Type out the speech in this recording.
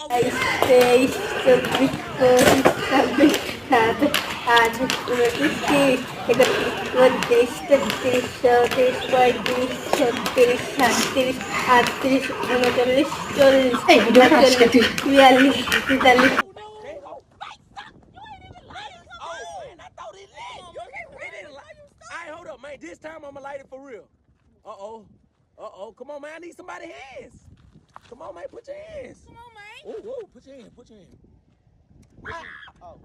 23, 24, 26, 27, 28, 29, 30, 31, 32, 33, 34, 35, 36, 37, 38, 39, 40, 41, Alright, hold up, man. This time I'ma light it for real. Uh-oh. Uh-oh. Come on, man. I need somebody's hands. Come on, man. Put your hands. Come on, man. Ooh, put your hand. Put your hand. Oh.